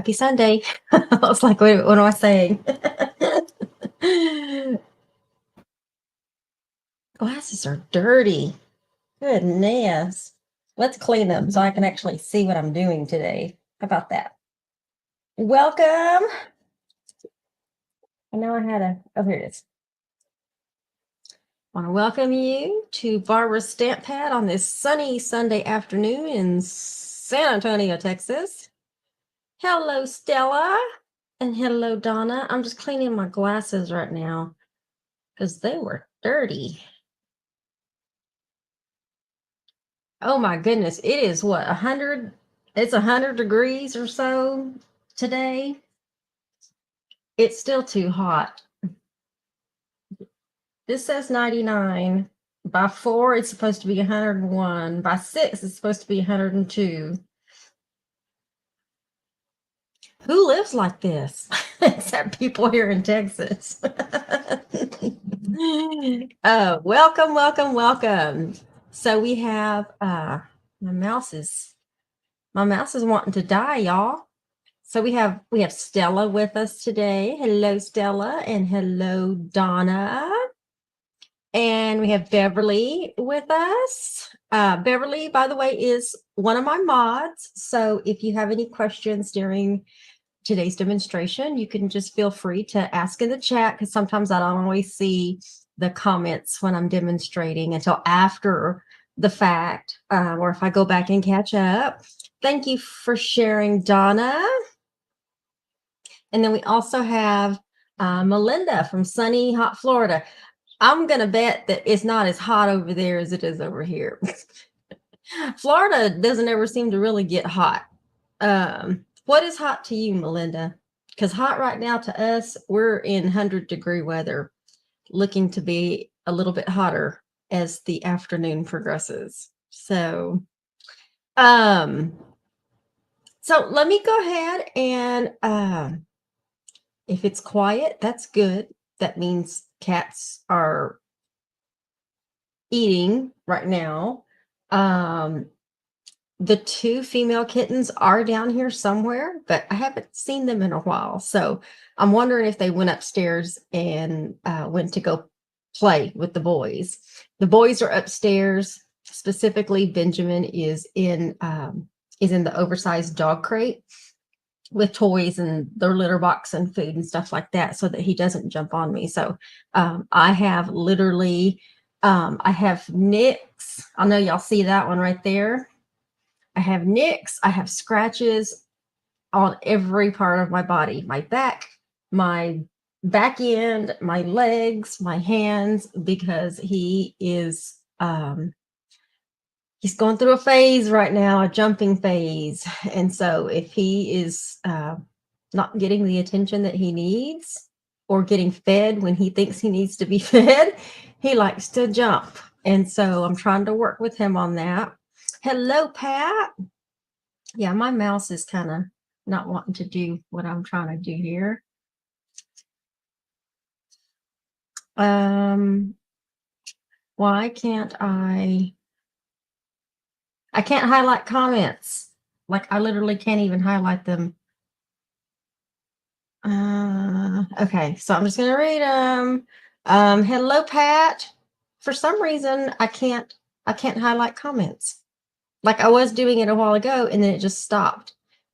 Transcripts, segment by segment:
happy Sunday. I was like, wait, what am I saying? Glasses are dirty. Goodness. Let's clean them so I can actually see what I'm doing today. How about that? Welcome. I know I had oh, here it is. I want to welcome you to Barbara's Stamp Pad on this sunny Sunday afternoon in San Antonio, Texas. Hello, Stella. And hello, Donna. I'm just cleaning my glasses right now because they were dirty. Oh my goodness. It is what, 100? It's 100 degrees or so today. It's still too hot. This says 99. By 4, it's supposed to be 101. By 6, it's supposed to be 102. Who lives like this? Except people here in Texas. Welcome, welcome, welcome. So we have my mouse is wanting to die, y'all. So we have Stella with us today. Hello, Stella, and hello, Donna. And we have Beverly with us. Beverly, by the way, is one of my mods. So if you have any questions during today's demonstration, you can just feel free to ask in the chat, because sometimes I don't always see the comments when I'm demonstrating until after the fact, or if I go back and catch up. Thank you for sharing, Donna. And then we also have Melinda from sunny, hot Florida. I'm going to bet that it's not as hot over there as it is over here. Florida doesn't ever seem to really get hot. What is hot to you, Melinda? Because hot right now to us, we're in 100-degree weather, looking to be a little bit hotter as the afternoon progresses. So let me go ahead and if it's quiet, that's good. That means cats are eating right now. The 2 female kittens are down here somewhere, but I haven't seen them in a while. So I'm wondering if they went upstairs and went to go play with the boys. The boys are upstairs. Specifically, Benjamin is in the oversized dog crate with toys and their litter box and food and stuff like that, so that he doesn't jump on me. So I have literally, I have nicks. I know y'all see that one right there. I have nicks. I have scratches on every part of my body, my back end, my legs, my hands, because he is, he's going through a phase right now, a jumping phase. And so if he is not getting the attention that he needs, or getting fed when he thinks he needs to be fed, he likes to jump. And so I'm trying to work with him on that. Hello, Pat. Yeah, my mouse is kind of not wanting to do what I'm trying to do here. Why can't I can't highlight comments. Like, I literally can't even highlight them. Okay, so I'm just gonna read them. Hello, Pat. For some reason, I can't highlight comments. Like, I was doing it a while ago, and then it just stopped,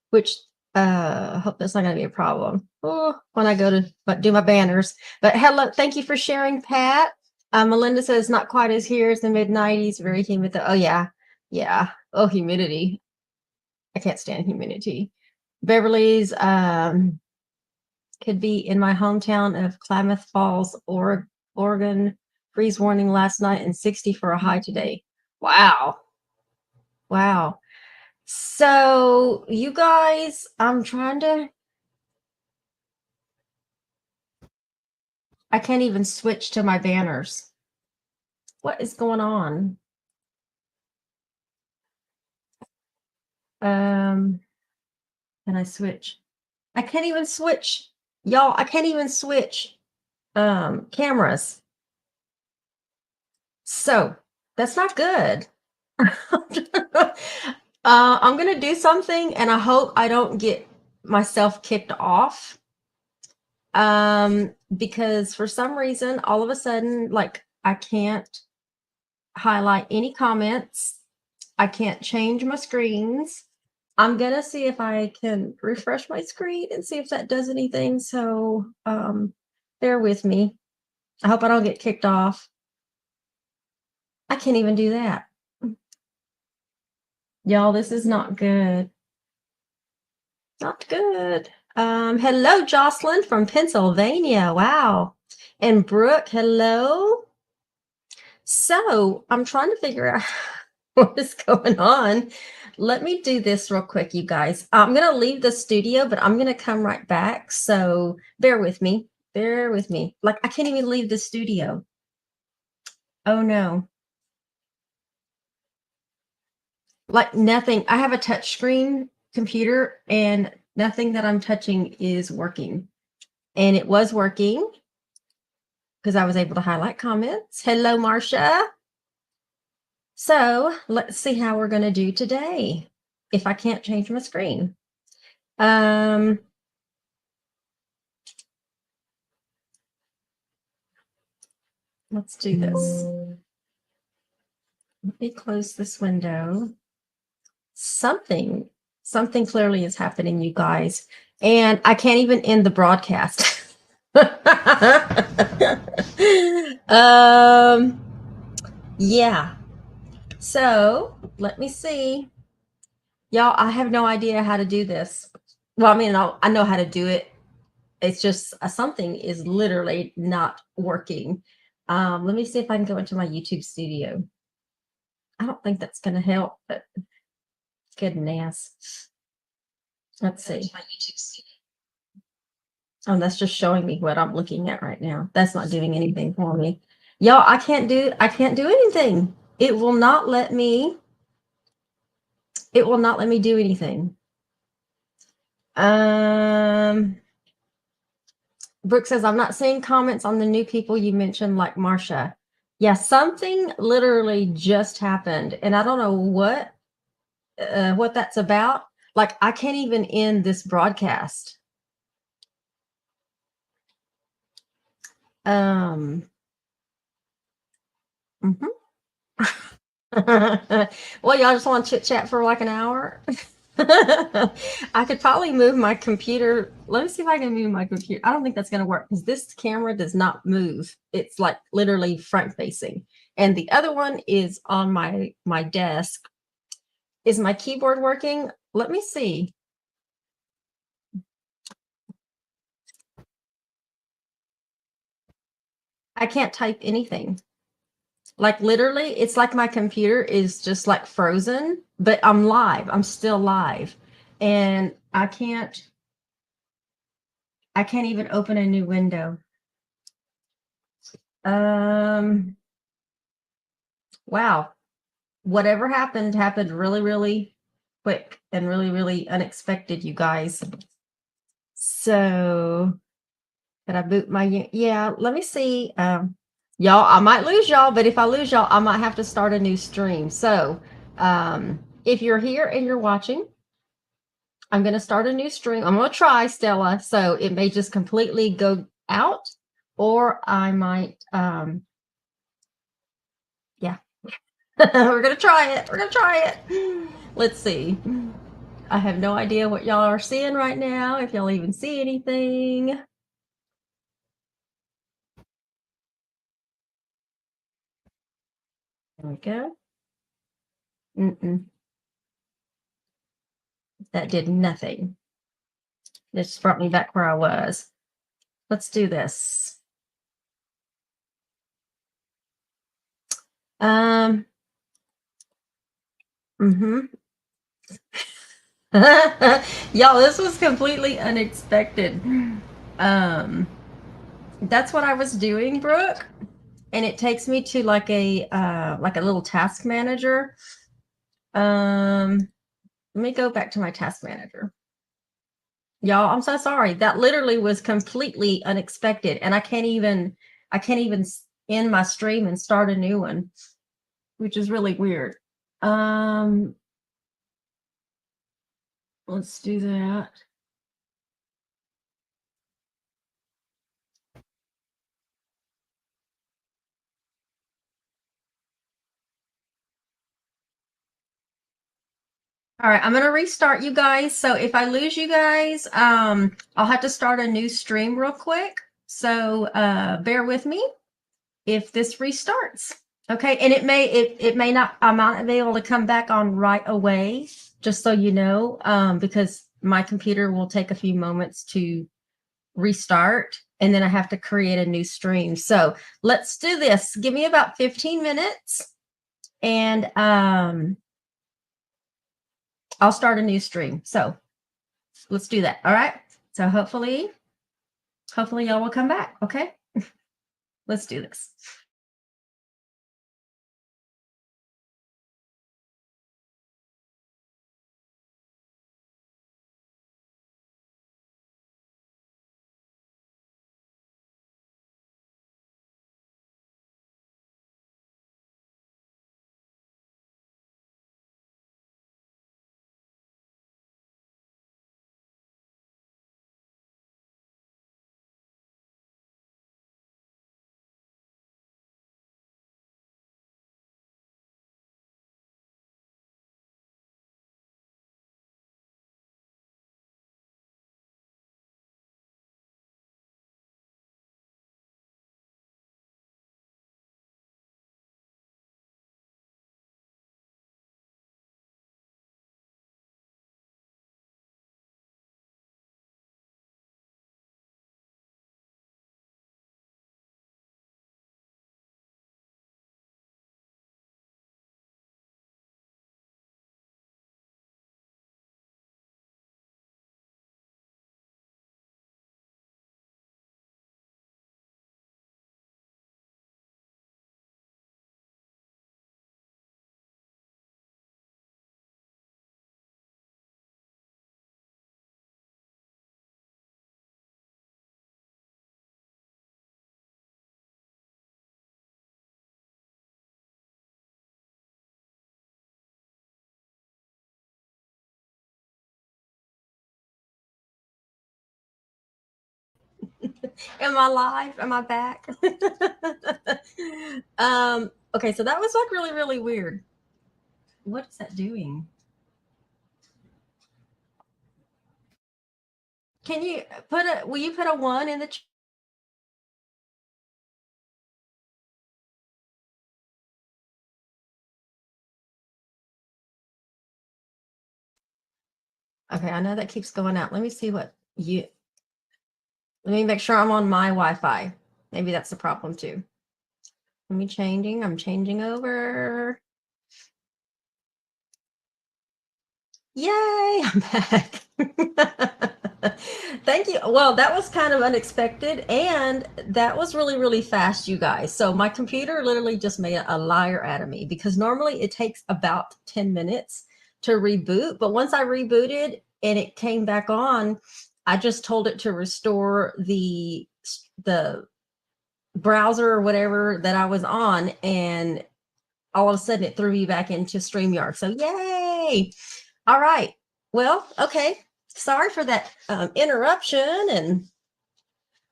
which I hope that's not gonna be a problem when I go to do my banners. But hello, thank you for sharing, Pat. Melinda says not quite as here as the mid-90s, very humid. Oh yeah. Oh, humidity. I can't stand humidity. Beverly's could be in my hometown of Klamath Falls, Oregon. Freeze warning last night and 60 for a high today. Wow. So you guys, I'm trying to, I can't even switch to my banners. What is going on? Can I switch? I can't even switch. Y'all, I can't even switch cameras. So that's not good. I'm gonna do something, and I hope I don't get myself kicked off because for some reason, all of a sudden, like I can't highlight any comments. I can't change my screens. I'm gonna see if I can refresh my screen and see if that does anything. So bear with me. I hope I don't get kicked off. I can't even do that. Y'all, this is not good. Not good. Hello, Jocelyn from Pennsylvania. Wow. And Brooke, hello. So I'm trying to figure out what is going on. Let me do this real quick, you guys. I'm going to leave the studio, but I'm going to come right back. So bear with me. Bear with me. Like, I can't even leave the studio. Oh, no. Like, nothing. I have a touch screen computer, and nothing that I'm touching is working. And it was working because I was able to highlight comments. Hello, Marcia. So let's see how we're going to do today if I can't change my screen. Let's do this. Let me close this window. Something clearly is happening, you guys. And I can't even end the broadcast. Yeah. So let me see. Y'all, I have no idea how to do this. Well, I mean, I know how to do it. It's just something is literally not working. Let me see if I can go into my YouTube studio. I don't think that's going to help, but goodness. Let's see. Oh, that's just showing me what I'm looking at right now. That's not doing anything for me. Y'all, I can't do anything. It will not let me do anything. Brooke says, I'm not seeing comments on the new people you mentioned, like Marcia. Yeah, something literally just happened, and I don't know what that's about. Like, I can't even end this broadcast. Mhm. Well, y'all just want to chit chat for like an hour? I could probably move my computer. Let me see if I can move my computer. I don't think that's going to work because this camera does not move. It's like literally front facing. And the other one is on my desk. Is my keyboard working? Let me see. I can't type anything. Like literally, it's like my computer is just like frozen, but I'm live. I'm still live. And I can't even open a new window. Wow. Whatever happened really, really quick and really, really unexpected, you guys. So could I boot my, yeah, let me see. Y'all, I might lose y'all, but if I lose y'all, I might have to start a new stream. So if you're here and you're watching, I'm going to start a new stream. I'm going to try, Stella. So it may just completely go out, or I might, yeah. We're going to try it. We're going to try it. Let's see. I have no idea what y'all are seeing right now, if y'all even see anything. There we go. That did nothing. It just brought me back where I was. Let's do this. Y'all, this was completely unexpected. That's what I was doing, Brooke, and it takes me to like a little task manager. Let me go back to my task manager. Y'all, I'm so sorry. That literally was completely unexpected, and I can't even end my stream and start a new one, which is really weird. Let's do that. All right, I'm going to restart you guys. So if I lose you guys, I'll have to start a new stream real quick. So bear with me if this restarts. Okay, and it may not, I might not be able to come back on right away, just so you know, because my computer will take a few moments to restart, and then I have to create a new stream. So let's do this. Give me about 15 minutes, and I'll start a new stream. So let's do that. All right. So hopefully y'all will come back. Okay. Let's do this. Am I live? Am I back? Okay, so that was like really, really weird. What is that doing? Can you will you put a 1 in the chat? Okay, I know that keeps going out. Let me see what you, let me make sure I'm on my Wi-Fi. Maybe that's the problem too. I'm changing over. Yay, I'm back. Thank you. Well, that was kind of unexpected, and that was really, really fast, you guys. So my computer literally just made a liar out of me, because normally it takes about 10 minutes to reboot. But once I rebooted and it came back on, I just told it to restore the browser or whatever that I was on, and all of a sudden it threw me back into StreamYard. So yay. All right. Well, okay. Sorry for that interruption, and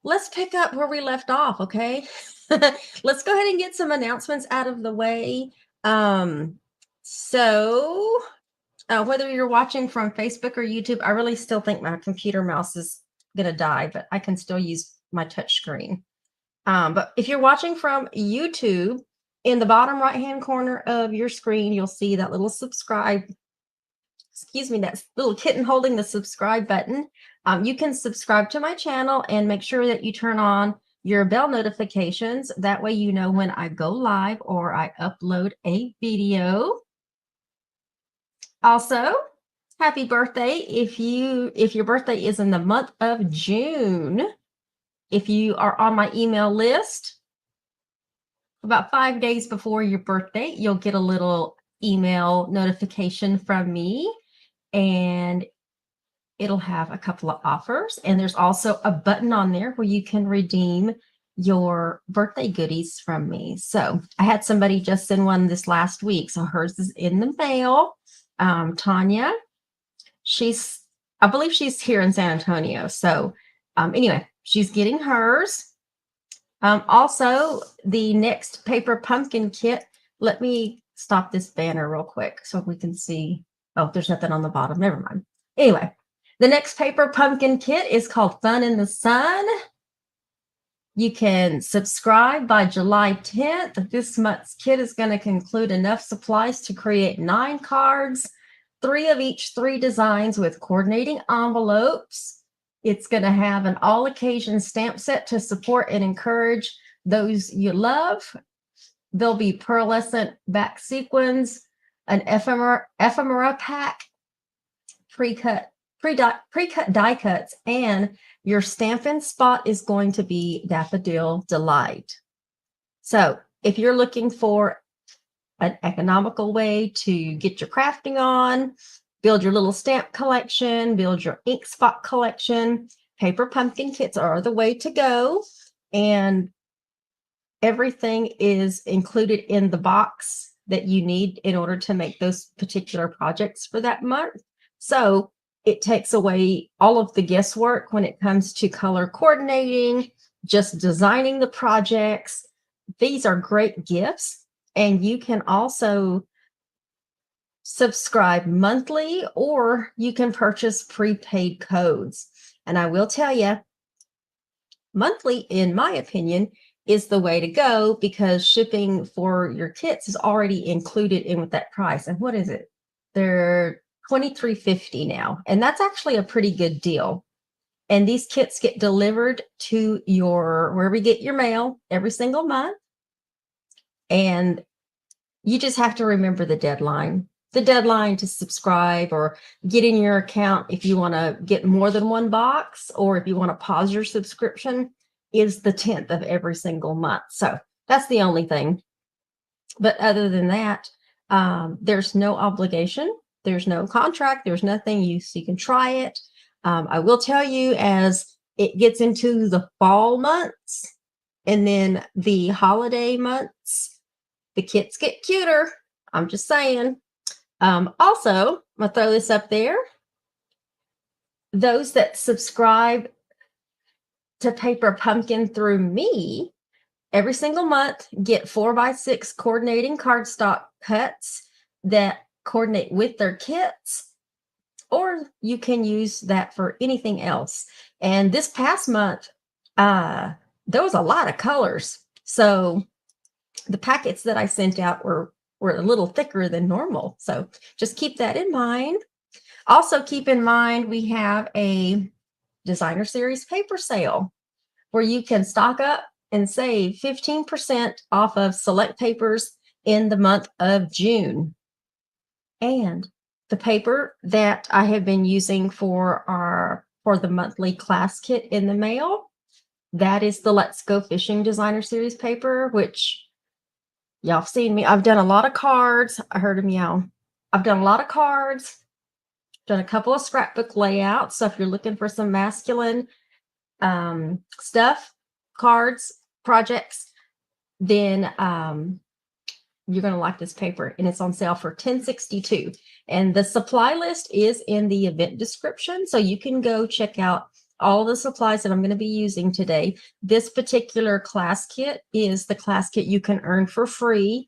let's pick up where we left off. Okay. Let's go ahead and get some announcements out of the way. So whether you're watching from Facebook or YouTube, I really still think my computer mouse is going to die, but I can still use my touch screen. But if you're watching from YouTube, in the bottom right-hand corner of your screen, you'll see that little subscribe, that little kitten holding the subscribe button. You can subscribe to my channel and make sure that you turn on your bell notifications. That way you know when I go live or I upload a video. Also, happy birthday if your birthday is in the month of June. If you are on my email list, about 5 days before your birthday, you'll get a little email notification from me, and it'll have a couple of offers. And there's also a button on there where you can redeem your birthday goodies from me. So I had somebody just send one this last week. So hers is in the mail. Tanya, I believe she's here in San Antonio. So anyway, she's getting hers. Also, the next paper pumpkin kit, let me stop this banner real quick so we can see Oh, there's nothing on the bottom. Never mind. Anyway, the next paper pumpkin kit is called Fun in the Sun. You can subscribe by July 10th. This month's kit is going to conclude enough supplies to create 9 cards, 3 of each 3 designs with coordinating envelopes. It's going to have an all occasion stamp set to support and encourage those you love. There'll be pearlescent back sequins, an ephemera pack, pre-cut die cuts, and your Stampin' spot is going to be Daffodil Delight. So if you're looking for an economical way to get your crafting on, build your little stamp collection, build your ink spot collection, paper pumpkin kits are the way to go. And everything is included in the box that you need in order to make those particular projects for that month. So it takes away all of the guesswork when it comes to color coordinating, just designing the projects. These are great gifts, and you can also subscribe monthly, or you can purchase prepaid codes. And I will tell you, monthly, in my opinion, is the way to go because shipping for your kits is already included in with that price. And what is it? They're $23.50 now, and that's actually a pretty good deal. And these kits get delivered to your wherever you get your mail every single month. And you just have to remember the deadline. The deadline to subscribe or get in your account if you want to get more than one box, or if you want to pause your subscription, is the 10th of every single month. So that's the only thing. But other than that, there's no obligation. There's no contract. There's nothing. You can try it. I will tell you, as it gets into the fall months and then the holiday months, the kits get cuter. I'm just saying. Also, I'm going to throw this up there. Those that subscribe to Paper Pumpkin through me every single month get 4x6 coordinating cardstock cuts that coordinate with their kits, or you can use that for anything else. And this past month, there was a lot of colors. So the packets that I sent out were a little thicker than normal. So just keep that in mind. Also keep in mind, we have a designer series paper sale where you can stock up and save 15% off of select papers in the month of June. And the paper that I have been using for the monthly class kit in the mail, that is the Let's Go Fishing Designer Series paper, which y'all have seen me. I've done a lot of cards. I heard a meow. I've done a lot of cards, done a couple of scrapbook layouts. So if you're looking for some masculine stuff, cards, projects, then you're going to like this paper, and it's on sale for $10.62. And the supply list is in the event description, so you can go check out all the supplies that I'm going to be using today. This particular class kit is the class kit you can earn for free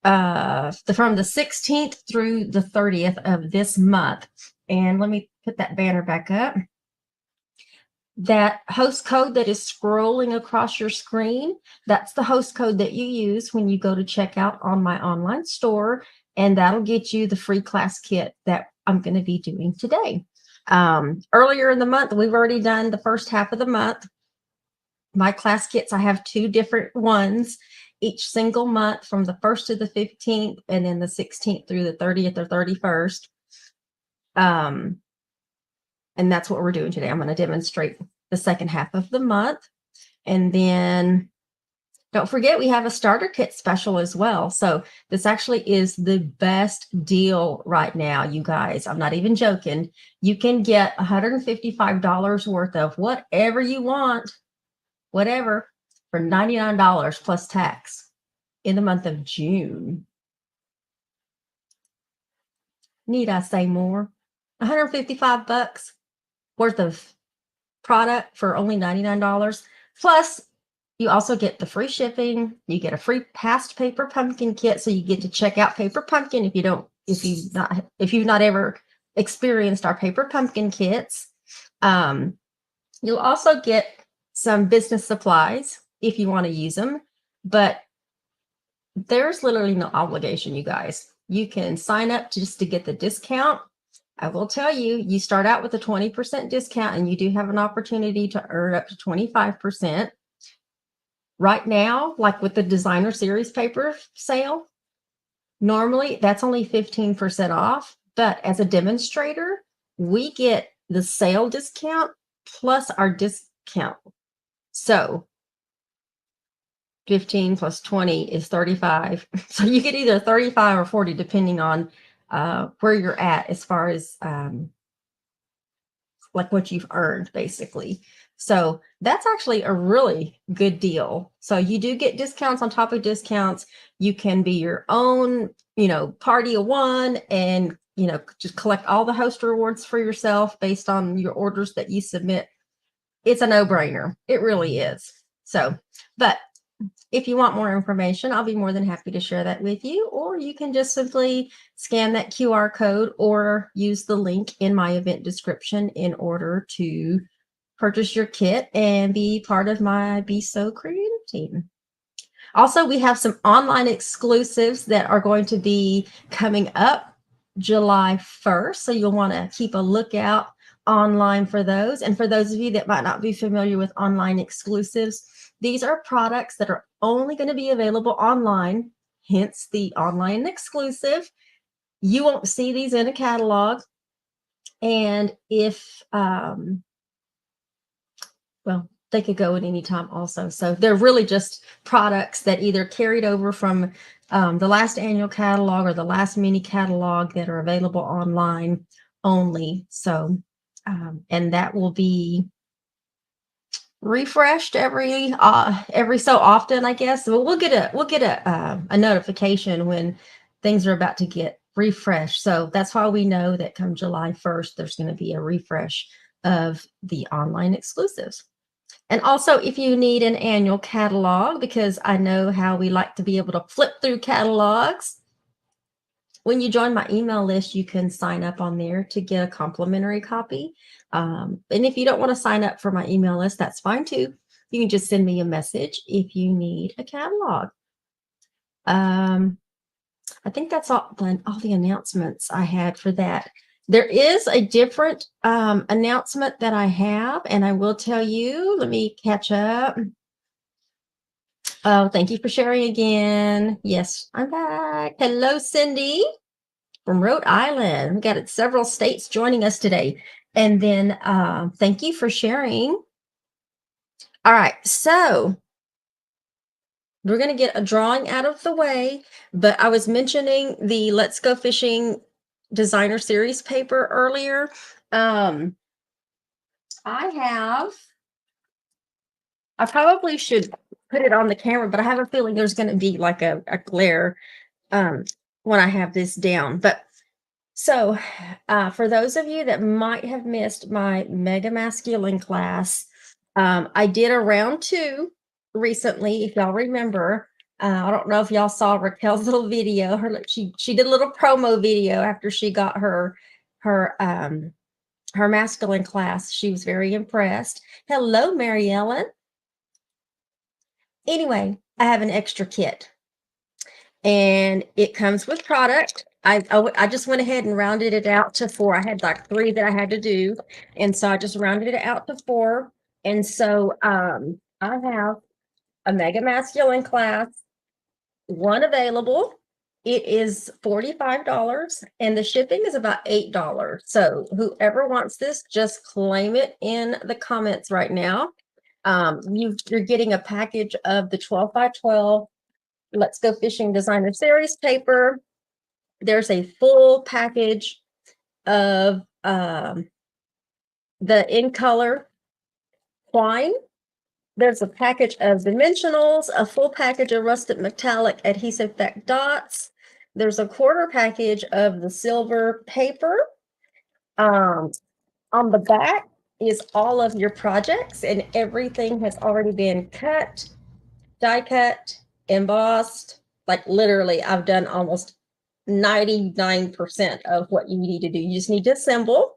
from the 16th through the 30th of this month. And let me put that banner back up. That host code that is scrolling across your screen, that's the host code that you use when you go to checkout on my online store, and that'll get you the free class kit that I'm going to be doing today. Earlier in the month, we've already done the first half of the month. My class kits, I have 2 different ones each single month, from the 1st to the 15th, and then the 16th through the 30th or 31st. And that's what we're doing today. I'm going to demonstrate the second half of the month. And then don't forget, we have a starter kit special as well. So this actually is the best deal right now, you guys. I'm not even joking. You can get $155 worth of whatever you want, whatever, for $99 plus tax in the month of June. Need I say more? 155 bucks worth of product for only $99. Plus, you also get the free shipping. You get a free past paper pumpkin kit, so you get to check out Paper Pumpkin if you don't if you've not ever experienced our paper pumpkin kits. You'll also get some business supplies if you want to use them, but there's literally no obligation, you guys. You can sign up just to get the discount. I will tell you, you start out with a 20% discount and you do have an opportunity to earn up to 25%. Right now, like with the designer series paper sale, normally that's only 15% off, but as a demonstrator, we get the sale discount plus our discount. So 15 plus 20 is 35. So you get either 35 or 40, depending on where you're at as far as like what you've earned, basically. So that's actually a really good deal. So you do get discounts on top of discounts. You can be your own, party of one and, just collect all the host rewards for yourself based on your orders that you submit. It's a no-brainer. It really is. So, but if you want more information, I'll be more than happy to share that with you, or you can just simply scan that QR code or use the link in my event description in order to purchase your kit and be part of my Be So Creative team. Also, we have some online exclusives that are going to be coming up July 1st. So you'll want to keep a lookout online for those. And for those of you that might not be familiar with online exclusives, these are products that are only going to be available online, hence the online exclusive. You won't see these in a catalog. And if, they could go at any time also. So they're really just products that either carried over from the last annual catalog or the last mini catalog that are available online only. So, and that will be refreshed every so often, I guess. So we'll get a notification when things are about to get refreshed. So that's why we know that come July 1st, there's going to be a refresh of the online exclusives. And also, if you need an annual catalog, because I know how we like to be able to flip through catalogs, when you join my email list, you can sign up on there to get a complimentary copy. And if you don't want to sign up for my email list, that's fine too. You can just send me a message if you need a catalog. I think that's all the announcements I had for that. There is a different announcement that I have, and I will tell you. Let me catch up. Oh, thank you for sharing again. Yes, I'm back. Hello, Cindy from Rhode Island. We got several states joining us today. And then thank you for sharing. All right, so we're going to get a drawing out of the way, but I was mentioning the Let's Go Fishing designer series paper earlier. I probably should put it on the camera, but I have a feeling there's going to be like a glare when I have this down. But so for those of you that might have missed my Mega Masculine class, I did a round 2 recently, if y'all remember. I don't know if y'all saw Raquel's little video. She did a little promo video after she got her masculine class. She was very impressed. Hello, Mary Ellen. Anyway, I have an extra kit, and it comes with product. I just went ahead and rounded it out to 4. I had like 3 that I had to do, and so I just rounded it out to 4. And so I have a Mega Masculine class, 1 available. It is $45, and the shipping is about $8. So whoever wants this, just claim it in the comments right now. You're getting a package of the 12 by 12 Let's Go Fishing designer series paper. There's a full package of the in color twine. There's a package of dimensionals, a full package of rusted metallic adhesive back dots. There's a quarter package of the silver paper. On the back is all of your projects, and everything has already been cut, die cut, embossed. Like literally, I've done almost 99% of what you need to do. You just need to assemble.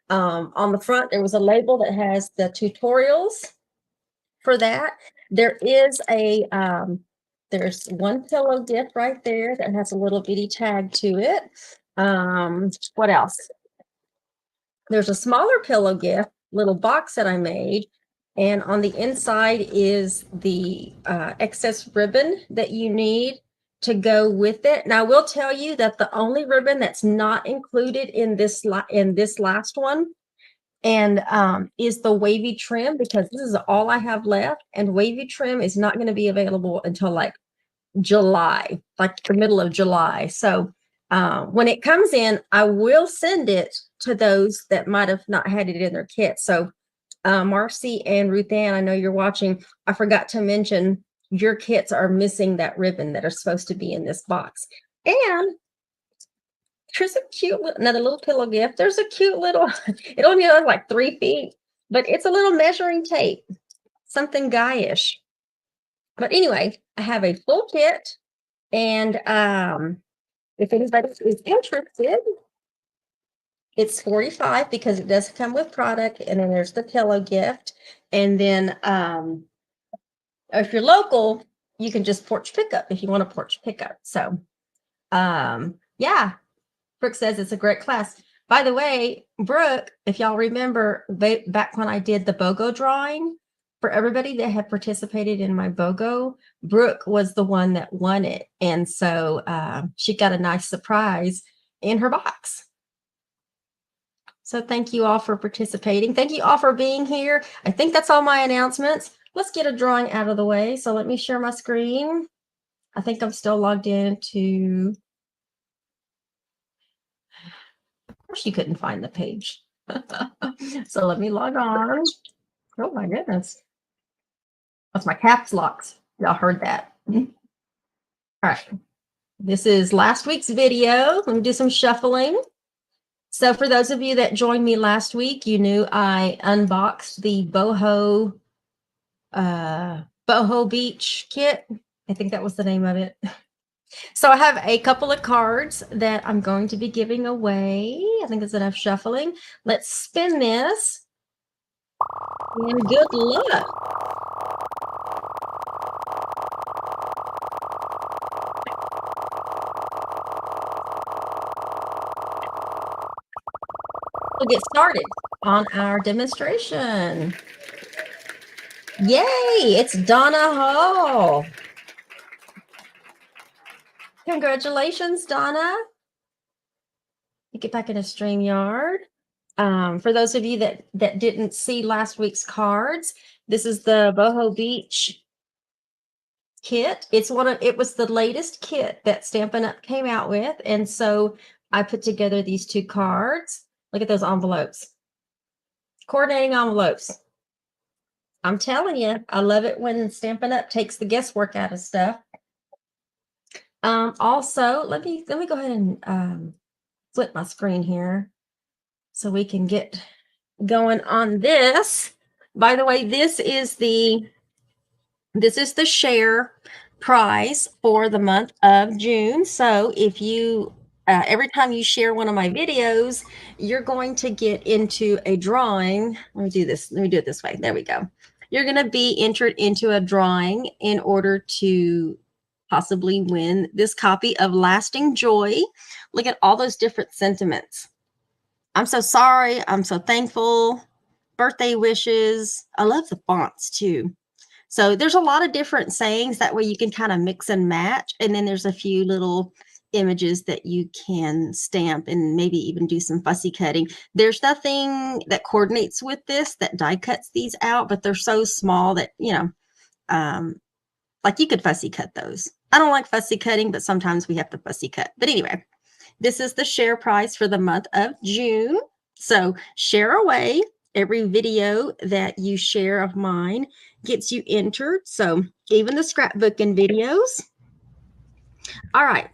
On the front, there was a label that has the tutorials for that. There is there's one pillow gift right there that has a little bitty tag to it. What else? There's a smaller pillow gift, little box that I made. And on the inside is the excess ribbon that you need to go with it. Now, I will tell you that the only ribbon that's not included in this last one and is the wavy trim, because this is all I have left. And wavy trim is not going to be available until like July, like the middle of July. So when it comes in, I will send it to those that might have not had it in their kit. So Marcy and Ruth Ann, I know you're watching. I forgot to mention your kits are missing that ribbon that are supposed to be in this box. And there's a cute, another little pillow gift. There's a cute little, it only has like 3 feet, but it's a little measuring tape, something guyish. But anyway, I have a full kit. And if anybody is interested, it's $45 because it does come with product. And then there's the pillow gift. And then if you're local, you can just porch pickup if you want a porch pickup. So yeah, Brooke says it's a great class. By the way, Brooke, if y'all remember back when I did the BOGO drawing, for everybody that had participated in my BOGO, Brooke was the one that won it. And so she got a nice surprise in her box. So thank you all for participating. Thank you all for being here. I think that's all my announcements. Let's get a drawing out of the way. So let me share my screen. I think I'm still logged into. Of course, you couldn't find the page. So let me log on. Oh my goodness. That's my caps locks. Y'all heard that. All right. This is last week's video. Let me do some shuffling. So for those of you that joined me last week, you knew I unboxed the boho beach kit. I think that was the name of it. So I have a couple of cards that I'm going to be giving away. I think that's enough shuffling. Let's spin this. And good luck. We'll get started on our demonstration. Yay, it's Donna Hall. Congratulations, Donna. You get back in a StreamYard. For those of you that didn't see last week's cards, this is the Boho Beach kit. It was the latest kit that Stampin' Up came out with. And so I put together these 2 cards. Look at those envelopes. Coordinating envelopes. I'm telling you, I love it when Stampin' Up takes the guesswork out of stuff. Also, let me go ahead and flip my screen here so we can get going on this. By the way, this is the share prize for the month of June. So if you every time you share one of my videos, you're going to get into a drawing. Let me do this. Let me do it this way. There we go. You're going to be entered into a drawing in order to possibly win this copy of Lasting Joy. Look at all those different sentiments. I'm so sorry. I'm so thankful. Birthday wishes. I love the fonts too. So there's a lot of different sayings. That way you can kind of mix and match. And then there's a few little images that you can stamp and maybe even do some fussy cutting. There's nothing that coordinates with this that die cuts these out, but they're so small that, you know, like you could fussy cut those. I don't like fussy cutting, but sometimes we have to fussy cut. But anyway, this is the share prize for the month of June. So share away. Every video that you share of mine gets you entered. So even the scrapbooking videos. All right.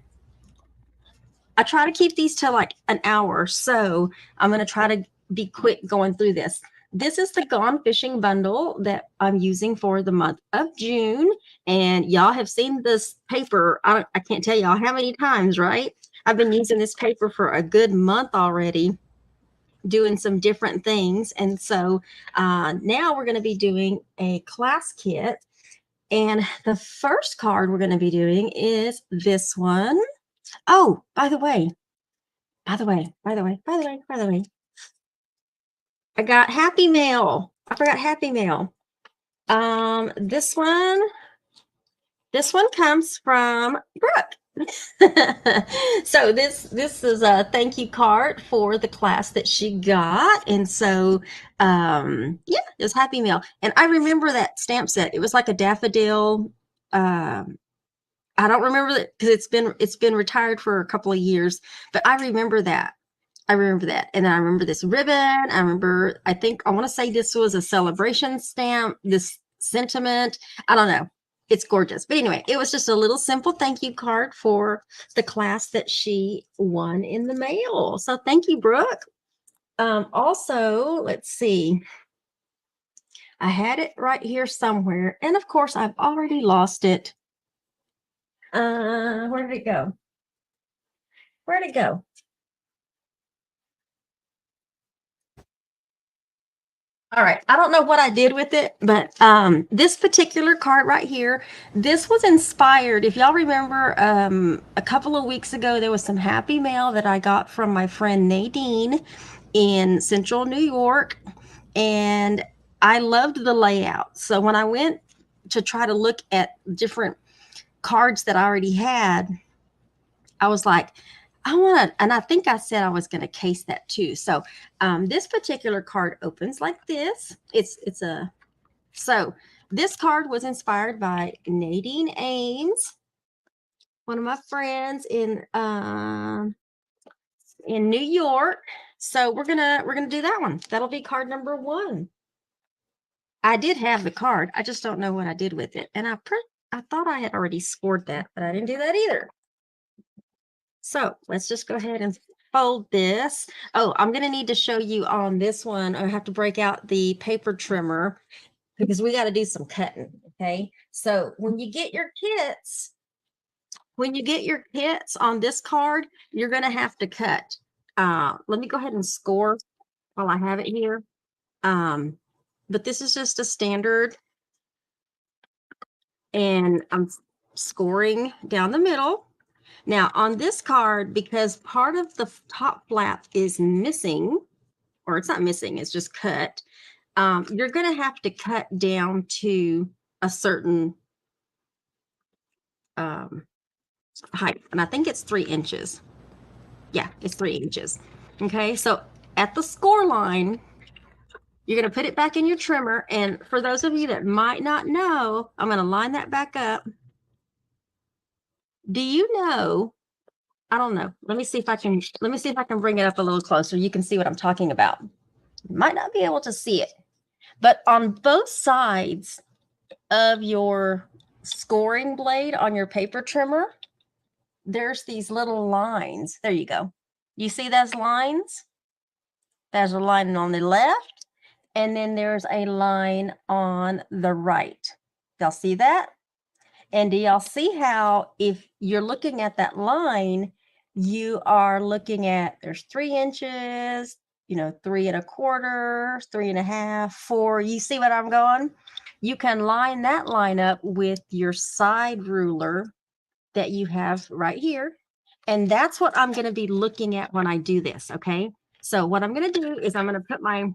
I try to keep these to like an hour. So I'm going to try to be quick going through this. This is the Gone Fishing bundle that I'm using for the month of June. And y'all have seen this paper. I can't tell y'all how many times, right? I've been using this paper for a good month already, doing some different things. And so now we're going to be doing a class kit. And the first card we're going to be doing is this one. Oh, by the way, I got Happy Mail. I forgot Happy Mail. This one comes from Brooke. So this is a thank you card for the class that she got, and so yeah, it was Happy Mail. And I remember that stamp set. It was like a daffodil. I don't remember that because it's been retired for a couple of years, but I remember that. I remember that. And I remember this ribbon. I think I want to say this was a celebration stamp, this sentiment. I don't know. It's gorgeous. But anyway, it was just a little simple thank you card for the class that she won in the mail. So thank you, Brooke. Also, let's see. I had it right here somewhere. And of course, I've already lost it. Where did it go? Where'd it go? All right. I don't know what I did with it, but this particular card right here, this was inspired. If y'all remember, a couple of weeks ago, there was some Happy Mail that I got from my friend Nadine in Central New York, and I loved the layout. So when I went to try to look at different cards that I already had, I was like, I want to, and I think I said I was going to case that too. So this particular card opens like this. So this card was inspired by Nadine Ames, one of my friends in New York. So we're gonna do that one. That'll be card number 1. I did have the card. I just don't know what I did with it, and I thought I had already scored that, but I didn't do that either. So let's just go ahead and fold this. Oh, I'm going to need to show you on this one. I have to break out the paper trimmer because we got to do some cutting. Okay. So when you get your kits on this card, you're going to have to cut. Let me go ahead and score while I have it here. But this is just a standard, and I'm scoring down the middle. Now on this card, because part of the top flap is missing, or it's not missing, it's just cut, you're going to have to cut down to a certain height. And I think it's 3 inches. Yeah, it's 3 inches. Okay, so at the score line, you're going to put it back in your trimmer. And for those of you that might not know, I'm going to line that back up. Do you know? I don't know. Let me see if I can bring it up a little closer. You can see what I'm talking about. You might not be able to see it, but on both sides of your scoring blade on your paper trimmer, there's these little lines. There you go. You see those lines? There's a line on the left, and then there's a line on the right. Y'all see that? And do y'all see how if you're looking at that line, you are looking at, there's 3 inches, 3 1/4, 3 1/2, 4. You see what I'm going? You can line that line up with your side ruler that you have right here. And that's what I'm going to be looking at when I do this. Okay. So what I'm going to do is I'm going to put my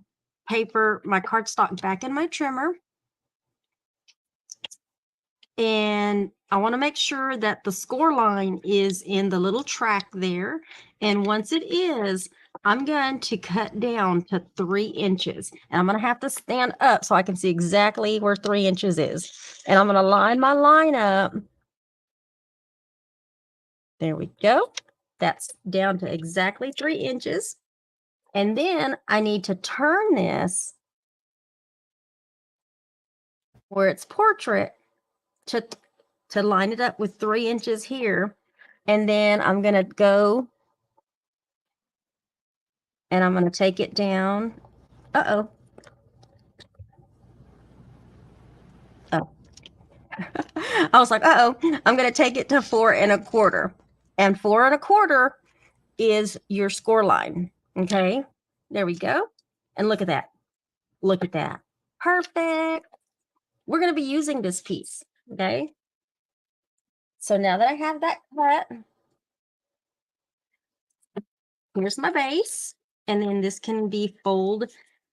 cardstock back in my trimmer. And I want to make sure that the score line is in the little track there. And once it is, I'm going to cut down to 3 inches. And I'm going to have to stand up so I can see exactly where 3 inches is. And I'm going to line my line up. There we go. That's down to exactly 3 inches. And then I need to turn this where it's portrait to line it up with 3 inches here. And then I'm going to go and I'm going to take it down. Uh-oh. Oh. I was like, uh-oh, I'm going to take it to 4 1/4. And 4 1/4 is your score line. Okay, there we go. And look at that. Look at that. Perfect. We're going to be using this piece. Okay. So now that I have that cut, here's my base. And then this can be folded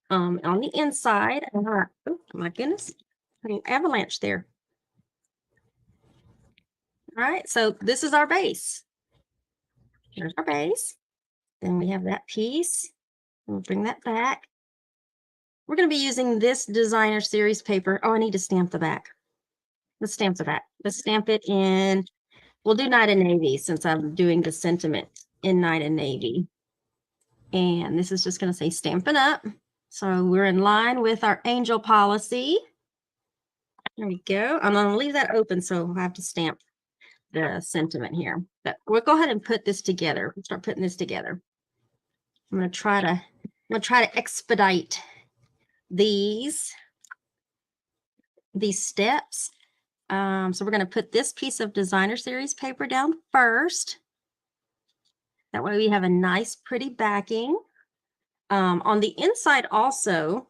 on the inside. Oh my goodness. An avalanche there. All right. So this is our base. Here's our base. Then we have that piece. We'll bring that back. We're going to be using this designer series paper. Oh, I need to stamp the back. Let's stamp the back. Let's stamp it in. We'll do Night and Navy since I'm doing the sentiment in Night and Navy. And this is just going to say Stampin' Up. So we're in line with our angel policy. There we go. I'm going to leave that open so I have to stamp the sentiment here. But we'll go ahead and put this together. We'll start putting this together. I'm going to try to expedite these steps. So we're going to put this piece of designer series paper down first. That way we have a nice, pretty backing. On the inside also,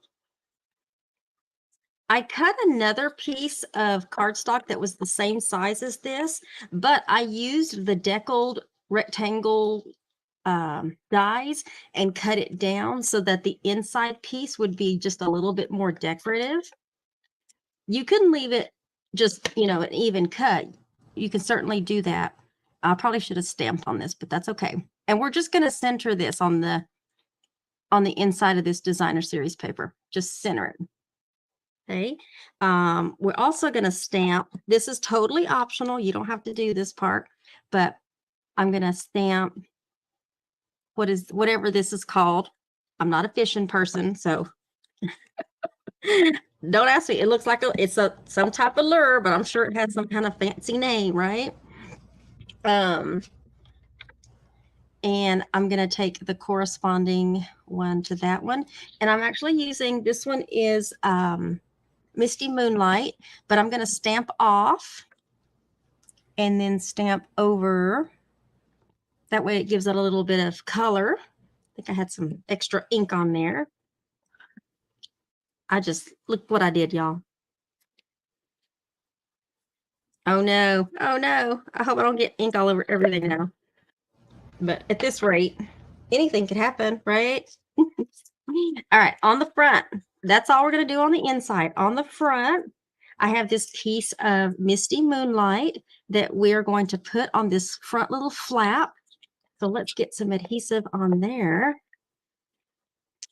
I cut another piece of cardstock that was the same size as this, but I used the deckled rectangle dies and cut it down so that the inside piece would be just a little bit more decorative. You can leave it just, an even cut. You can certainly do that. I probably should have stamped on this, but that's okay. And we're just going to center this on the inside of this designer series paper. Just center it. Okay. We're also going to stamp. This is totally optional. You don't have to do this part, but I'm going to stamp whatever this is called. I'm not a fishing person, so don't ask me. It looks like it's some type of lure, but I'm sure it has some kind of fancy name, right? And I'm going to take the corresponding one to that one. And I'm actually using, this one is Misty Moonlight, but I'm going to stamp off and then stamp over. That way it gives it a little bit of color. I think I had some extra ink on there. Look what I did, y'all. Oh no, oh no. I hope I don't get ink all over everything now. But at this rate, anything could happen, right? All right, on the front, that's all we're going to do on the inside. On the front, I have this piece of Misty Moonlight that we're going to put on this front little flap. So let's get some adhesive on there.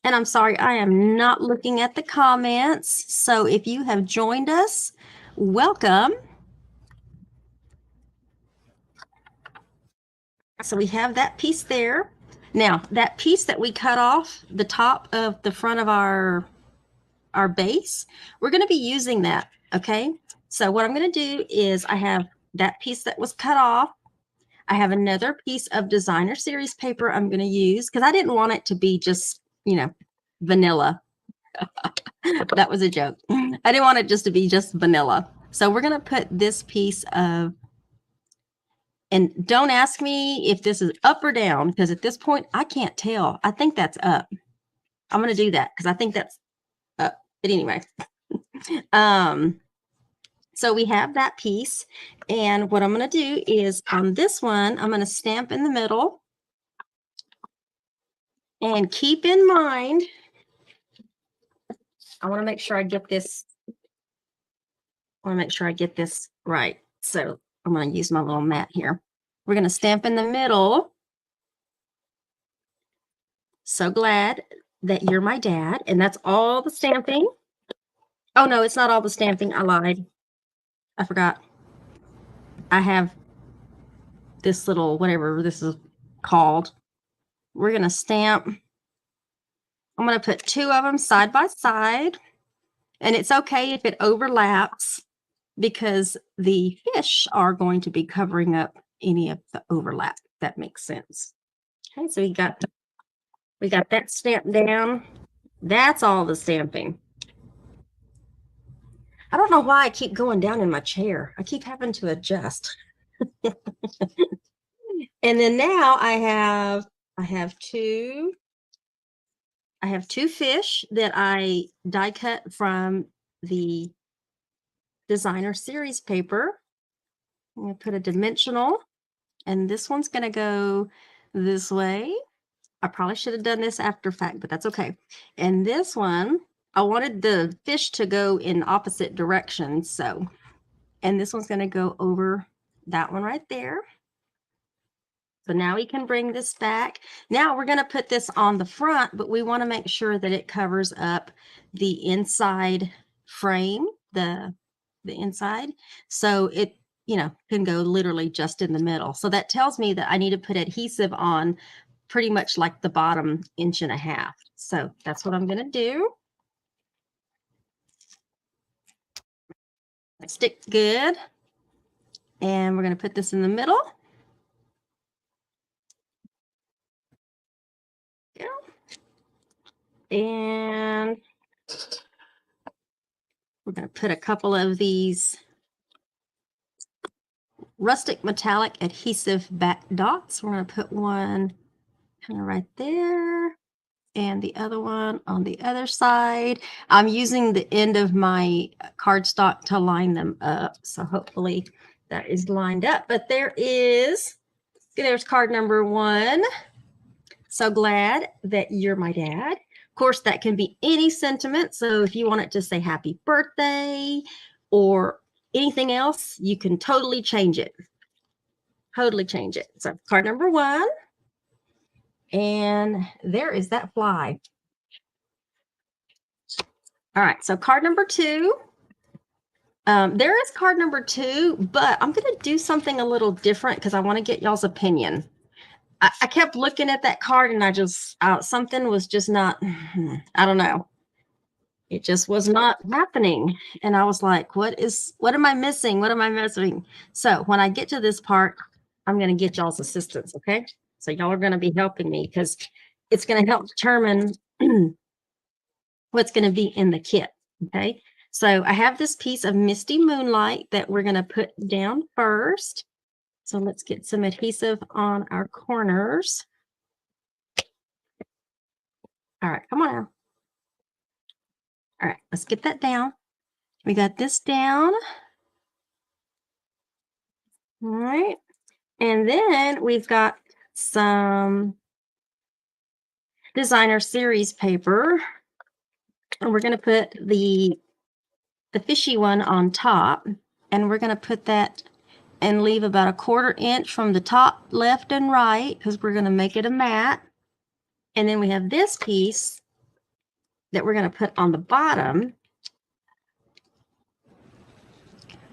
And I'm sorry, I am not looking at the comments. So if you have joined us, welcome. So we have that piece there. Now, that piece that we cut off the top of the front of our base, we're going to be using that, okay? So what I'm going to do is I have that piece that was cut off. I have another piece of designer series paper I'm going to use because I didn't want it to be just, vanilla. That was a joke. I didn't want it just to be just vanilla. So we're going to put this piece of, and don't ask me if this is up or down, because at this point, I can't tell. I think that's up. I'm going to do that because I think that's up. But anyway, so we have that piece. And what I'm going to do is on this one, I'm going to stamp in the middle. And keep in mind, I want to make sure I get this. I want to make sure I get this right. So I'm going to use my little mat here. We're going to stamp in the middle. So glad that you're my dad. And that's all the stamping. Oh, no, it's not all the stamping. I lied. I forgot. I have this little, whatever this is called. We're going to stamp. I'm going to put 2 of them side by side. And it's okay if it overlaps because the fish are going to be covering up any of the overlap. If that makes sense. Okay, so we got that stamped down. That's all the stamping. I don't know why I keep going down in my chair. I keep having to adjust. And then now I have two fish that I die cut from the designer series paper. I'm going to put a dimensional, and this one's going to go this way. I probably should have done this after fact, but that's okay. And this one, I wanted the fish to go in opposite directions. So, and this one's going to go over that one right there. So now we can bring this back. Now we're going to put this on the front, but we want to make sure that it covers up the inside frame, the inside. So it, can go literally just in the middle. So that tells me that I need to put adhesive on pretty much like the bottom 1.5 inches. So that's what I'm going to do. Stick good. And we're going to put this in the middle. And we're going to put a couple of these rustic metallic adhesive back dots. We're going to put one kind of right there and the other one on the other side. I'm using the end of my cardstock to line them up. So hopefully that is lined up. But there's card number 1. So glad that you're my dad. Of course, that can be any sentiment. So if you want it to say happy birthday or anything else, you can totally change it. Totally change it. So card number 1. And there is that fly. All right, so card number 2. There is card number 2, but I'm going to do something a little different because I want to get y'all's opinion. I kept looking at that card and I just, something was just not, I don't know. It just was not happening. And I was like, what am I missing? What am I missing? So when I get to this part, I'm going to get y'all's assistance. Okay. So y'all are going to be helping me because it's going to help determine what's going to be in the kit. Okay. So I have this piece of Misty Moonlight that we're going to put down first. So let's get some adhesive on our corners. All right, come on now. All right, let's get that down. We got this down. All right. And then we've got some designer series paper. And we're going to put the fishy one on top. And we're going to put that and leave about 1/4 inch from the top left and right because we're going to make it a mat. And then we have this piece that we're going to put on the bottom.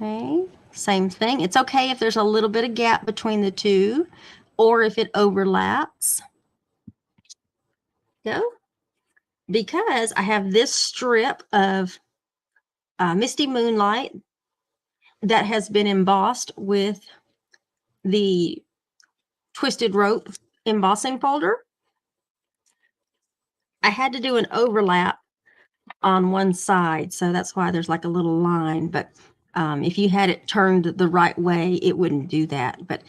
Okay, same thing. It's okay if there's a little bit of gap between the two or if it overlaps. Go. Because I have this strip of Misty Moonlight that has been embossed with the twisted rope embossing folder. I had to do an overlap on one side, so that's why there's like a little line. But if you had it turned the right way, it wouldn't do that. But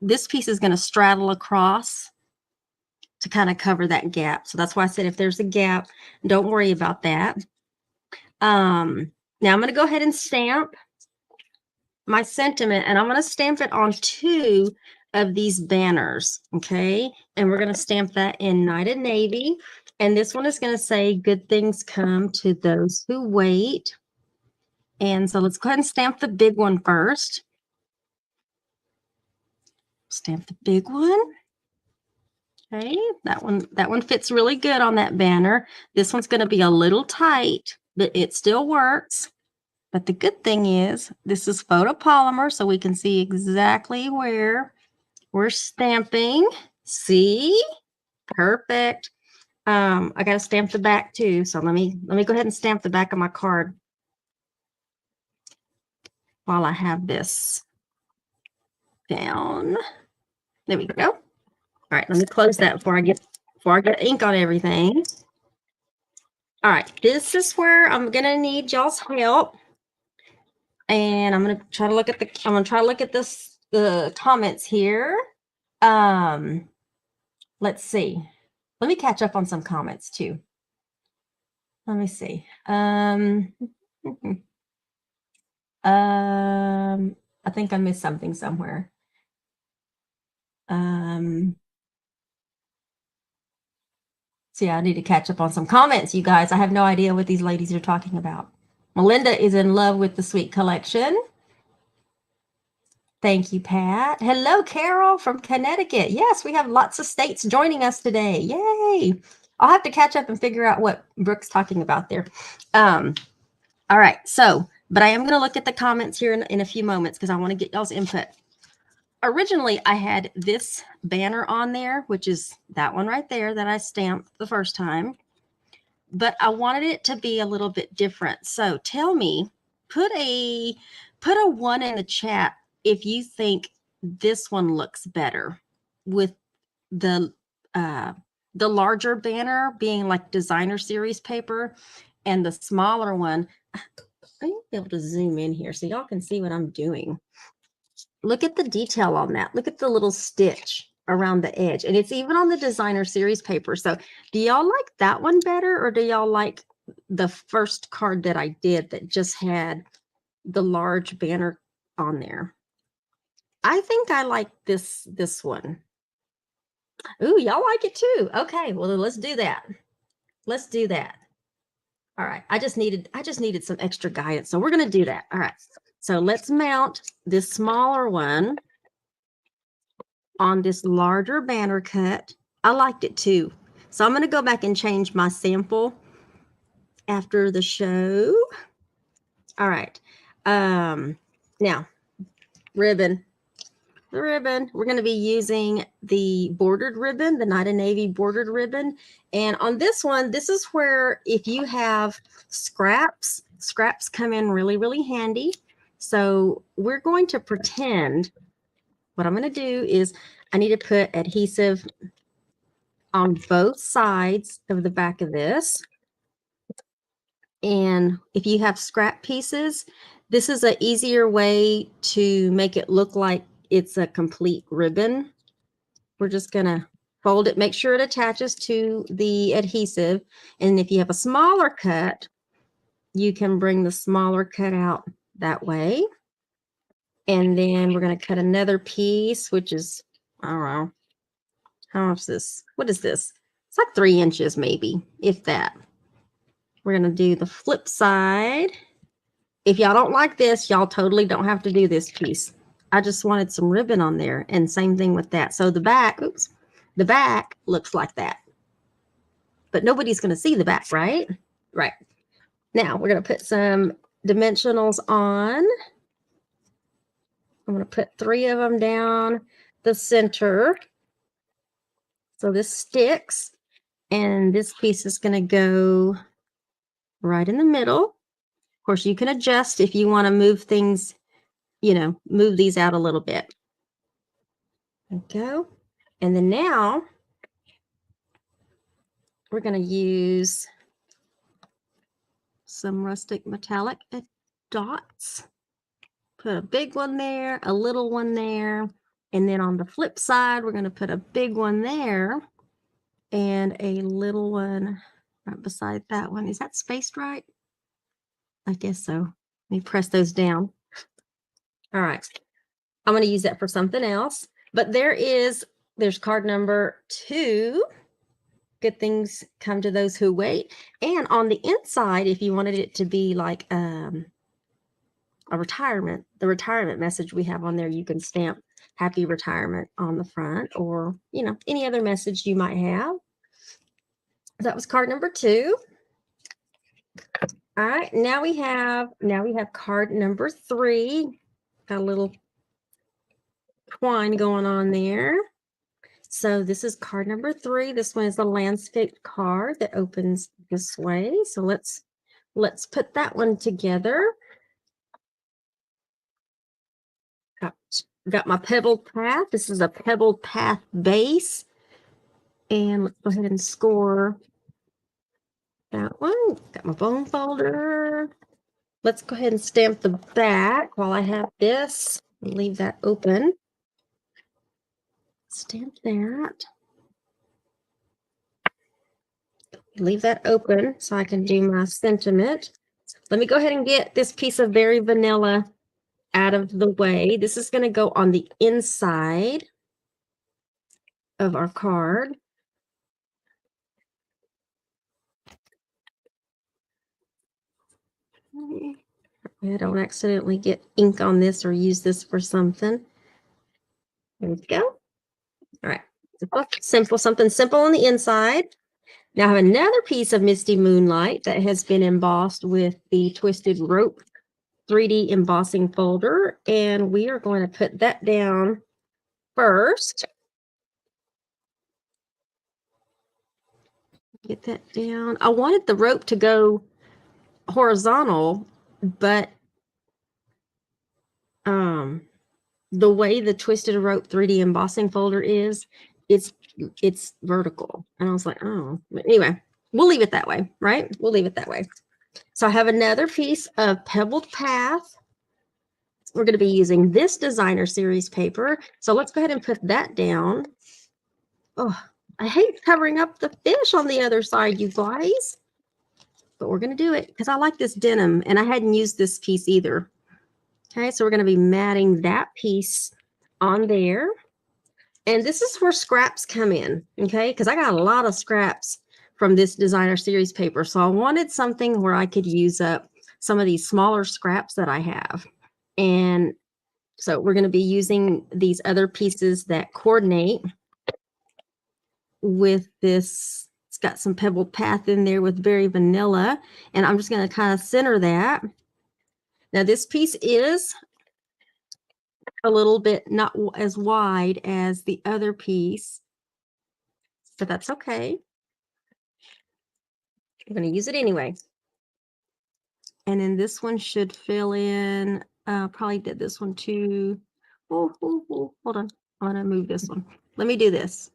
this piece is going to straddle across to kind of cover that gap. So that's why I said if there's a gap, don't worry about that. Now I'm going to go ahead and stamp my sentiment, and I'm going to stamp it on 2 of these banners. Okay. And we're going to stamp that in Night of Navy. And this one is going to say, good things come to those who wait. And so let's go ahead and stamp the big one first. Stamp the big one. Okay, that one fits really good on that banner. This one's going to be a little tight, but it still works. But the good thing is this is photopolymer, so we can see exactly where we're stamping. See? Perfect. I got to stamp the back too. So let me go ahead and stamp the back of my card while I have this down. There we go. All right, let me close that before I get ink on everything. All right, this is where I'm gonna need y'all's help. And I'm gonna try to look at the comments here. Let's see. Let me catch up on some comments too. Let me see. I think I missed something somewhere. So yeah, I need to catch up on some comments, you guys. I have no idea what these ladies are talking about. Melinda is in love with the Sweet Collection. Thank you, Pat. Hello, Carol from Connecticut. Yes, we have lots of states joining us today. Yay. I'll have to catch up and figure out what Brooke's talking about there. All right, so, but I am going to look at the comments here in a few moments because I want to get y'all's input. Originally, I had this banner on there, which is that one right there that I stamped the first time, but I wanted it to be a little bit different. So tell me, put a 1 in the chat if you think this one looks better with the larger banner being like designer series paper and the smaller one. I need to be able to zoom in here so y'all can see what I'm doing. Look at the detail on that. Look at the little stitch around the edge. And it's even on the designer series paper. So do y'all like that one better, or do y'all like the first card that I did that just had the large banner on there? I think I like this one. Ooh, y'all like it too. Okay, well, let's do that. Let's do that. All right, I just needed some extra guidance. So we're going to do that. All right. So let's mount this smaller one on this larger banner cut. I liked it too. So I'm going to go back and change my sample after the show. All right. Now, ribbon. The ribbon, we're going to be using the bordered ribbon, the Night of Navy bordered ribbon. And on this one, this is where if you have scraps come in really, really handy. So we're going to pretend, what I'm going to do is I need to put adhesive on both sides of the back of this. And if you have scrap pieces, this is an easier way to make it look like it's a complete ribbon. We're just going to fold it, make sure it attaches to the adhesive. And if you have a smaller cut, you can bring the smaller cut out that way. And then we're going to cut another piece, which is, I don't know, how much is this? What is this? It's like 3 inches maybe, if that. We're going to do the flip side. If y'all don't like this, y'all totally don't have to do this piece. I just wanted some ribbon on there, and same thing with that. So the back, oops, the back looks like that. But nobody's going to see the back, right? Right. Now we're going to put some dimensionals on. I'm going to put 3 of them down the center. So this sticks, and this piece is going to go right in the middle. Of course, you can adjust if you want to move things, you know, move these out a little bit. There we go. And then now we're going to use some rustic metallic dots. Put a big one there, a little one there, and then on the flip side, we're going to put a big one there and a little one right beside that one. Is that spaced right? I guess so. Let me press those down. All right. I'm going to use that for something else. But there's card number 2. Good things come to those who wait. And on the inside, if you wanted it to be like the retirement message we have on there, you can stamp happy retirement on the front, or, you know, any other message you might have. That was card number 2. All right, now we have card number 3. Got a little twine going on there. So this is card number 3. This one is a landscape card that opens this way. So let's put that one together. Got my pebbled path. This is a pebbled path base. And let's go ahead and score that one. Got my bone folder. Let's go ahead and stamp the back while I have this. Leave that open. Stamp that. Leave that open so I can do my sentiment. Let me go ahead and get this piece of Very Vanilla out of the way. This is going to go on the inside of our card. I don't accidentally get ink on this or use this for something. There we go. All right. Simple, something simple on the inside. Now I have another piece of Misty Moonlight that has been embossed with the Twisted Rope 3D embossing folder, and we are going to put that down first. Get that down. I wanted the rope to go horizontal, but the way the Twisted Rope 3D embossing folder is, it's vertical. And I was like, oh, but anyway, we'll leave it that way, right? We'll leave it that way. So I have another piece of Pebbled Path. We're going to be using this designer series paper. So let's go ahead and put that down. Oh, I hate covering up the fish on the other side, you guys. But we're going to do it because I like this denim and I hadn't used this piece either. Okay, so we're going to be matting that piece on there. And this is where scraps come in, okay? Because I got a lot of scraps from this designer series paper. So I wanted something where I could use up some of these smaller scraps that I have. And so we're going to be using these other pieces that coordinate with this. It's got some Pebbled Path in there with Very Vanilla. And I'm just going to kind of center that. Now this piece is a little bit not as wide as the other piece, but that's okay. I'm going to use it anyway. And then this one should fill in, probably did this one too. Oh, hold on. I'm going to move this one. Let me do this.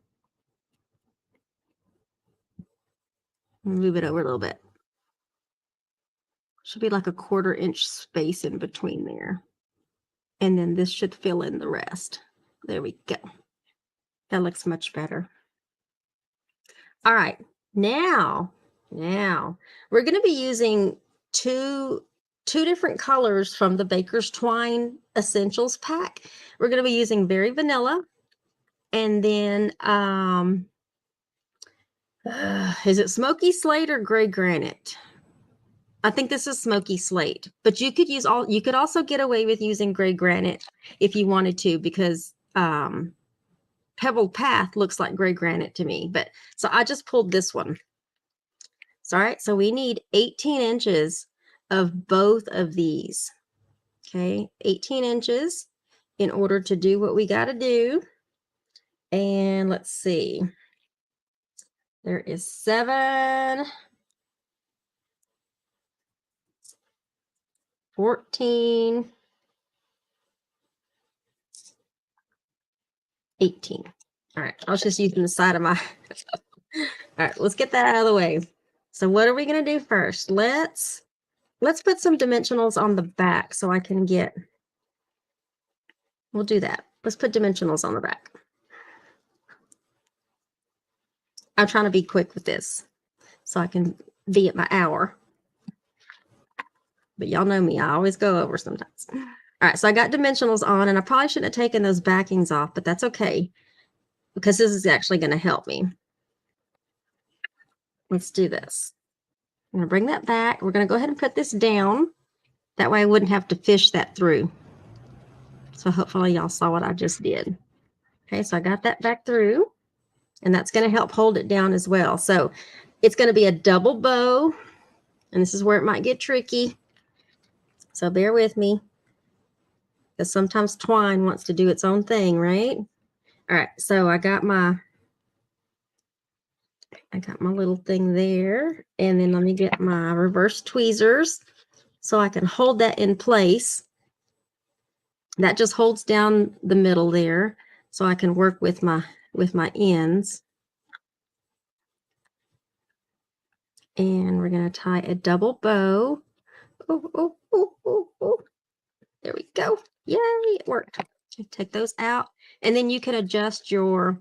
Move it over a little bit. Should be like a 1/4 inch space in between there. And then this should fill in the rest. There we go. That looks much better. All right. Now we're going to be using two different colors from the Baker's Twine Essentials pack. We're going to be using Very Vanilla, and then is it Smoky Slate or Gray Granite? I think this is Smoky Slate, but you could use you could also get away with using Gray Granite if you wanted to, because Pebbled Path looks like Gray Granite to me. But so I just pulled this one. All right, so we need 18 inches of both of these. Okay, 18 inches in order to do what we got to do. And let's see. There is 7, 14, 18. All right, I was just using the side of my... All right, let's get that out of the way. So what are we going to do first? Let's put some dimensionals on the back so I can get... We'll do that. Let's put dimensionals on the back. I'm trying to be quick with this so I can be at my hour. But y'all know me, I always go over sometimes. All right, so I got dimensionals on, and I probably shouldn't have taken those backings off, but that's okay because this is actually going to help me. Let's do this. I'm going to bring that back. We're going to go ahead and put this down. That way I wouldn't have to fish that through. So hopefully y'all saw what I just did. Okay, so I got that back through, and that's going to help hold it down as well. So it's going to be a double bow, and this is where it might get tricky. So bear with me, because sometimes twine wants to do its own thing, right? All right, so I got my little thing there, and then let me get my reverse tweezers so I can hold that in place. That just holds down the middle there, so I can work with my ends. And we're going to tie a double bow. Oh. There we go. Yay, it worked. Take those out, and then you can adjust your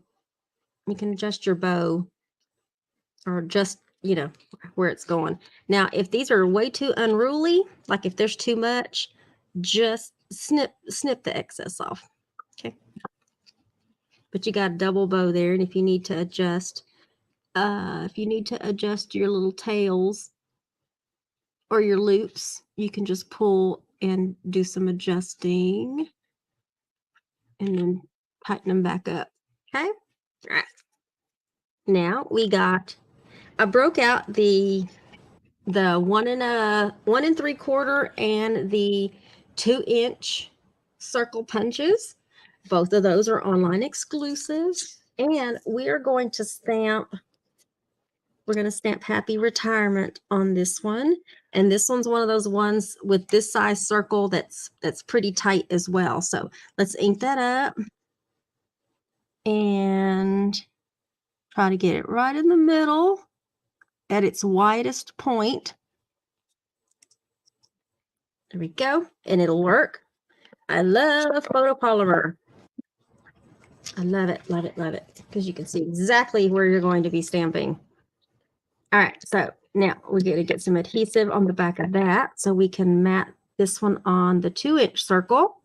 bow, or just, you know, where it's going. Now, if these are way too unruly, like if there's too much, just snip the excess off. Okay. But you got a double bow there, and if you need to adjust your little tails or your loops, you can just pull and do some adjusting and then tighten them back up. Okay. All right. Now I broke out the 1 3/4 and the 2-inch circle punches. Both of those are online exclusives, and we're going to stamp Happy Retirement on this one. And this one's one of those ones with this size circle that's pretty tight as well. So let's ink that up and try to get it right in the middle at its widest point. There we go. And it'll work. I love photopolymer. I love it, love it, love it. Because you can see exactly where you're going to be stamping. All right, so now we're going to get some adhesive on the back of that so we can mat this one on the 2-inch circle.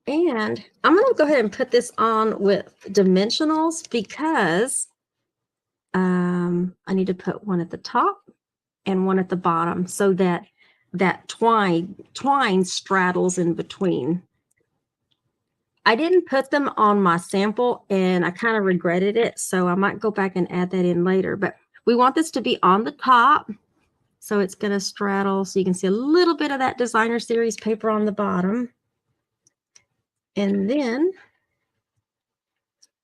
And I'm going to go ahead and put this on with dimensionals because I need to put one at the top and one at the bottom so that twine straddles in between. I didn't put them on my sample and I kind of regretted it, so I might go back and add that in later. But we want this to be on the top, so it's going to straddle, so you can see a little bit of that Designer Series paper on the bottom. And then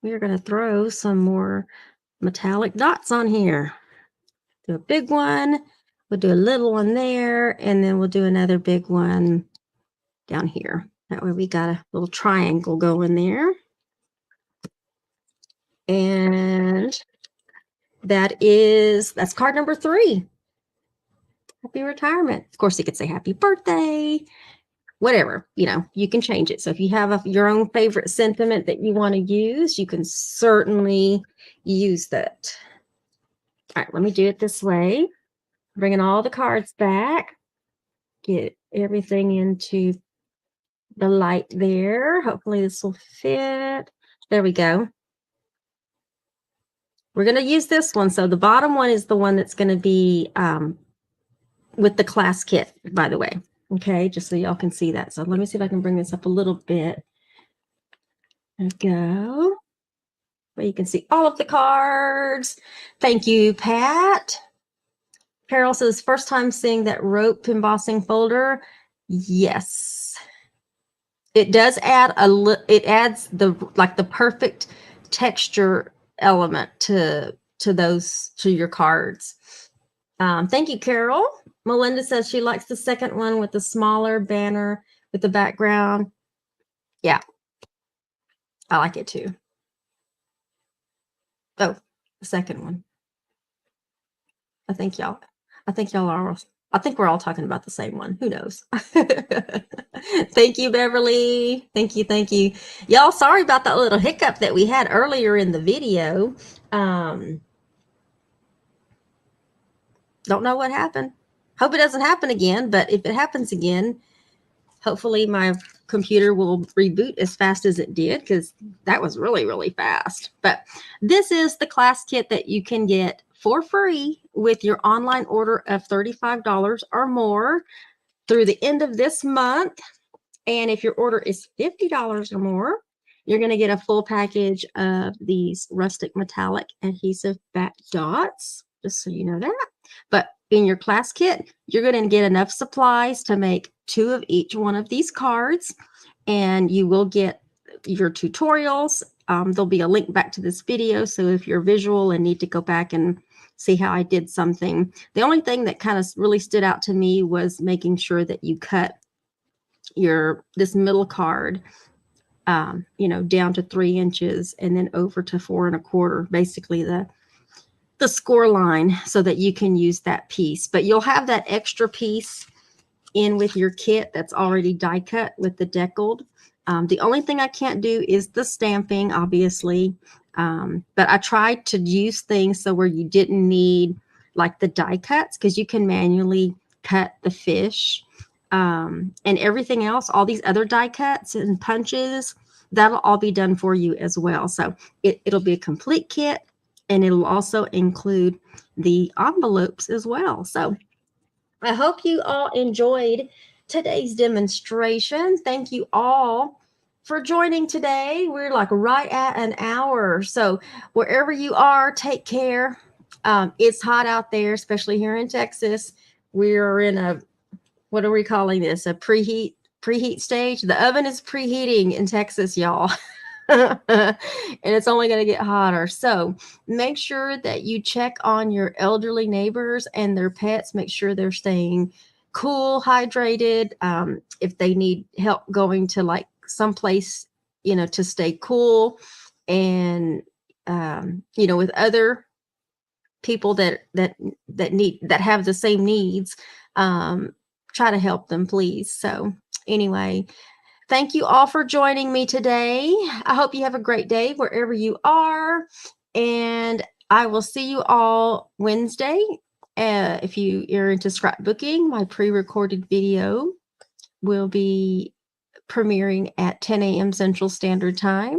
we're going to throw some more metallic dots on here. Do a big one, we'll do a little one there, and then we'll do another big one down here. That way we got a little triangle going there. And that's card number 3. Happy Retirement. Of course, you could say happy birthday, whatever, you know, you can change it. So if you have your own favorite sentiment that you want to use, you can certainly use that. All right, let me do it this way. Bringing all the cards back. Get everything into the light there. Hopefully this will fit. There we go. We're going to use this one. So the bottom one is the one that's going to be with the class kit, by the way. Okay, just so y'all can see that. So let me see if I can bring this up a little bit. There we go. Where you can see all of the cards. Thank you, Pat. Carol says, first time seeing that rope embossing folder. Yes. It does add it adds the perfect texture element to your cards. Thank you, Carol. Melinda says she likes the second one with the smaller banner with the background. Yeah, I like it too. Oh, the second one. I think we're all talking about the same one. Who knows? Thank you, Beverly. Thank you. Y'all, sorry about that little hiccup that we had earlier in the video. Don't know what happened. Hope it doesn't happen again, but if it happens again, hopefully my computer will reboot as fast as it did, because that was really, really fast. But this is the class kit that you can get for free with your online order of $35 or more through the end of this month. And if your order is $50 or more, you're going to get a full package of these rustic metallic adhesive back dots, just so you know that. But in your class kit, you're going to get enough supplies to make 2 of each one of these cards, and you will get your tutorials. There'll be a link back to this video, so if you're visual and need to go back and see how I did something. The only thing that kind of really stood out to me was making sure that you cut this middle card down to 3 inches and then over to 4 1/4, basically the score line, so that you can use that piece. But you'll have that extra piece in with your kit that's already die cut with the deckled, The only thing I can't do is the stamping, obviously. But I tried to use things so where you didn't need like the die cuts, because you can manually cut the fish. And everything else, all these other die cuts and punches, that'll all be done for you as well. So it'll be a complete kit, and it'll also include the envelopes as well. So I hope you all enjoyed today's demonstration. Thank you all for joining today. We're like right at an hour. So wherever you are, take care. It's hot out there, especially here in Texas. We're in a, what are we calling this? A preheat stage. The oven is preheating in Texas, y'all. And it's only going to get hotter. So make sure that you check on your elderly neighbors and their pets. Make sure they're staying cool, hydrated. If they need help going to like someplace, to stay cool, and with other people that have the same needs, try to help them, please. So anyway, thank you all for joining me today. I hope you have a great day wherever you are. And I will see you all Wednesday. If you're into scrapbooking, my pre-recorded video will be premiering at 10 a.m. Central Standard Time.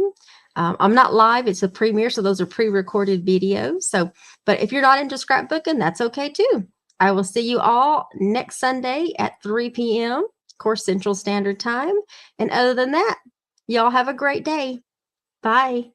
I'm not live, it's a premiere, so those are pre-recorded videos. So, but if you're not into scrapbooking, that's okay too. I will see you all next Sunday at 3 p.m., of course, Central Standard Time. And other than that, y'all have a great day. Bye.